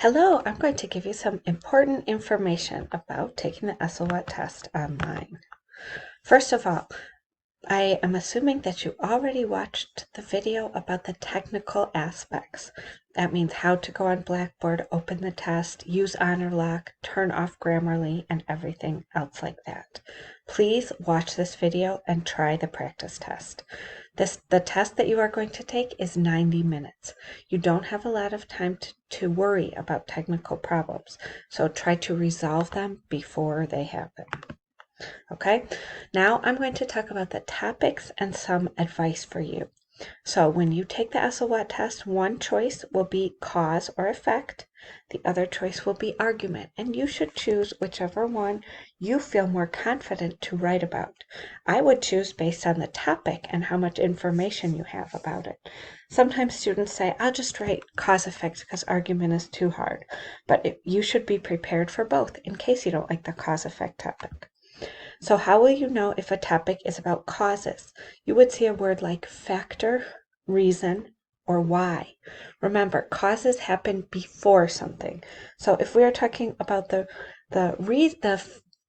Hello, I'm going to give you some important information about taking the ESLWAT test online. First of all, I am assuming that you already watched the video about the technical aspects. That means how to go on Blackboard, open the test, use honor lock, turn off Grammarly, and everything else like that. Please watch this video and try the practice test. The test that you are going to take is 90 minutes. You don't have a lot of time to worry about technical problems, so try to resolve them before they happen. Okay, now I'm going to talk about the topics and some advice for you. So when you take the ESLWAT test, one choice will be cause or effect. The other choice will be argument, and you should choose whichever one you feel more confident to write about. I would choose based on the topic and how much information you have about it. Sometimes students say, I'll just write cause effect because argument is too hard, but you should be prepared for both in case you don't like the cause effect topic. So how will you know if a topic is about causes? You would see a word like factor, reason, or why. Remember, causes happen before something. So if we are talking about the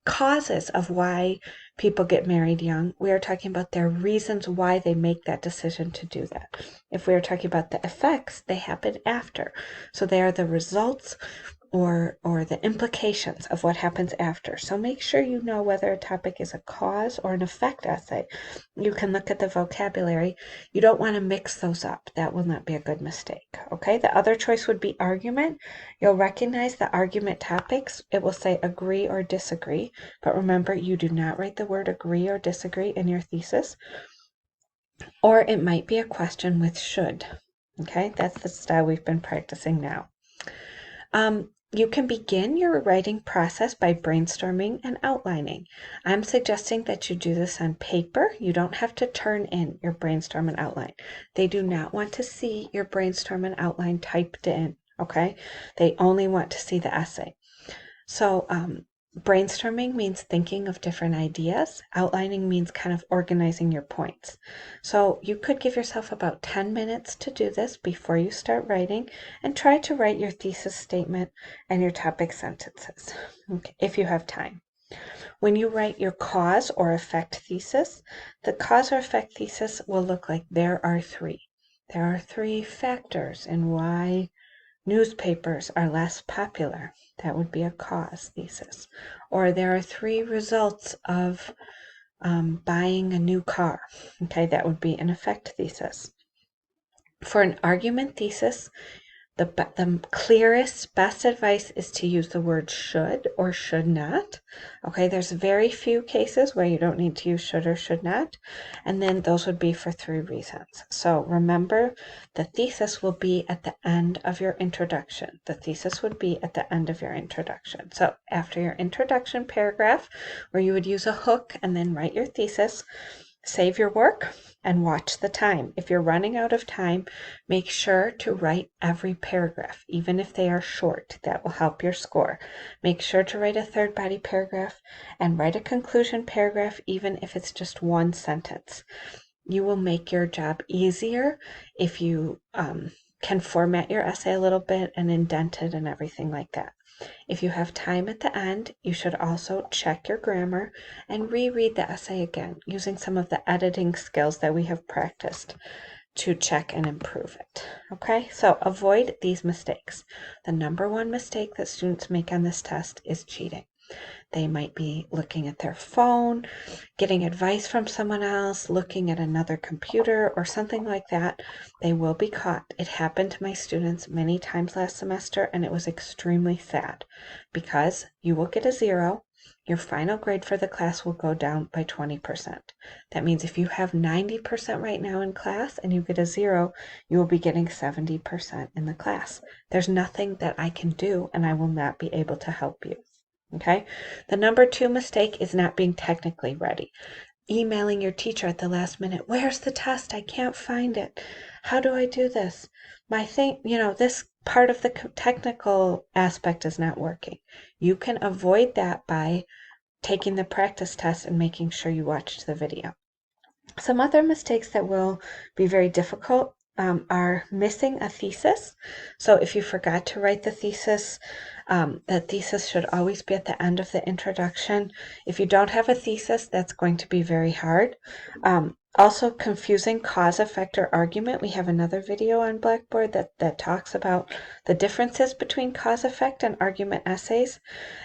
causes of why people get married young, we are talking about their reasons why they make that decision to do that. If we are talking about the effects, they happen after. So they are the results or the implications of what happens after. So make sure you know whether a topic is a cause or an effect essay. You can look at the vocabulary. You don't want to mix those up. That will not be a good mistake. Okay, the other choice would be argument. You'll recognize the argument topics. It will say agree or disagree, but remember, you do not write the word agree or disagree in your thesis. Or it might be a question with should. Okay, that's the style we've been practicing now. You can begin your writing process by brainstorming and outlining. I'm suggesting that you do this on paper. You don't have to turn in your brainstorm and outline. They do not want to see your brainstorm and outline typed in, okay? They only want to see the essay. So brainstorming means thinking of different ideas. Outlining means kind of organizing your points. So you could give yourself about 10 minutes to do this before you start writing, and try to write your thesis statement and your topic sentences, okay, if you have time. When you write your cause or effect thesis, the cause or effect thesis will look like there are three. There are three factors in why newspapers are less popular. That would be a cause thesis. Or there are three results of buying a new car. Okay, that would be an effect thesis. For an argument thesis, the clearest, best advice is to use the word should or should not. Okay, there's very few cases where you don't need to use should or should not. And then those would be for three reasons. So remember, the thesis will be at the end of your introduction. The thesis would be at the end of your introduction. So after your introduction paragraph, where you would use a hook and then write your thesis, save your work and watch the time. If you're running out of time, make sure to write every paragraph, even if they are short. That will help your score. Make sure to write a third body paragraph and write a conclusion paragraph, even if it's just one sentence. You will make your job easier if you can format your essay a little bit and indent it and everything like that. If you have time at the end, you should also check your grammar and reread the essay again using some of the editing skills that we have practiced to check and improve it. Okay, so avoid these mistakes. The number one mistake that students make on this test is cheating. They might be looking at their phone, getting advice from someone else, looking at another computer or something like that. They will be caught. It happened to my students many times last semester, and it was extremely sad because you will get a 0. Your final grade for the class will go down by 20%. That means if you have 90% right now in class and you get a 0, you will be getting 70% in the class. There's nothing that I can do, and I will not be able to help you. Okay, the number 2 mistake is not being technically ready. Emailing your teacher at the last minute, where's the test? I can't find it. How do I do this? My thing, this part of the technical aspect is not working. You can avoid that by taking the practice test and making sure you watched the video. Some other mistakes that will be very difficult are missing a thesis. So if you forgot to write the thesis should always be at the end of the introduction. If you don't have a thesis, that's going to be very hard. Also, confusing cause, effect, or argument. We have another video on Blackboard that talks about the differences between cause, effect, and argument essays.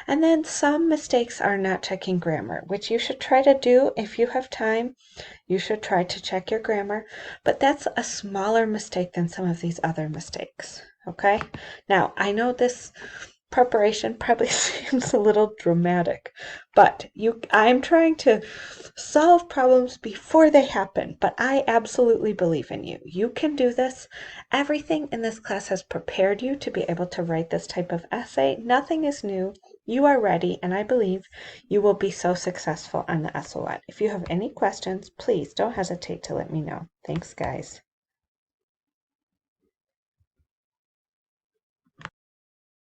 And then some mistakes are not checking grammar, which you should try to do if you have time. You should try to check your grammar, but that's a smaller mistake than some of these other mistakes. Okay? Now, I know this preparation probably seems a little dramatic, but I'm trying to solve problems before they happen, but I absolutely believe in you. You can do this. Everything in this class has prepared you to be able to write this type of essay. Nothing is new. You are ready, and I believe you will be so successful on the ESLWAT. If you have any questions, please don't hesitate to let me know. Thanks, guys.